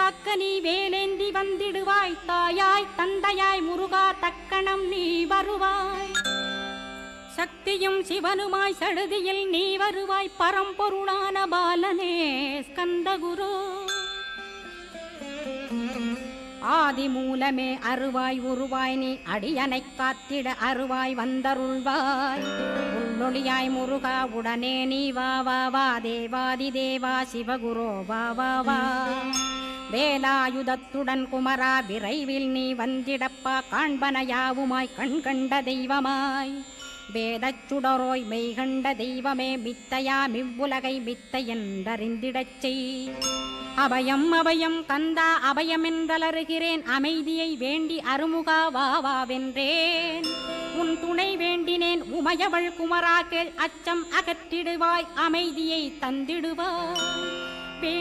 காக்க நீ வேலேந்தி வந்திடுவாய். தாயாய் தந்தையாய் முருகா தக்கணம் நீ வருவாய். சக்தியும் சிவனுமாய் சடுதியில் நீ வருவாய். பரம்பொருளான பாலனே ஸ்கந்தகுரு. ஆதி மூலமே அருவாய் உருவாய் நீ அடியனை காத்திட அருவாய் வந்தருள்வாய். உள்ளொளியாய் முருகா உடனே நீ வா வா வா. தேவாதி தேவா சிவகுரோ வா வா வா. வேலாயுதத்துடன் குமரா விரைவில் நீ வந்திடப்பா. காண்பன யாவுமாய் கண் கண்ட தெய்வமாய். வேதச் சுடரோய் மெய்கண்ட தெய்வமே மித்தையா மிவ்வுலகை மித்தை என்றறிந்திடச் செய். அபயம் அபயம் கந்தா அபயமென்றலறுகிறேன். அமைதியை வேண்டி அருமுகா வா வா வென்றேன். உன் துணை வேண்டினேன் உமையவள் குமரா கேள். அச்சம் அகற்றிடுவாய் அமைதியை தந்திடுவாய்.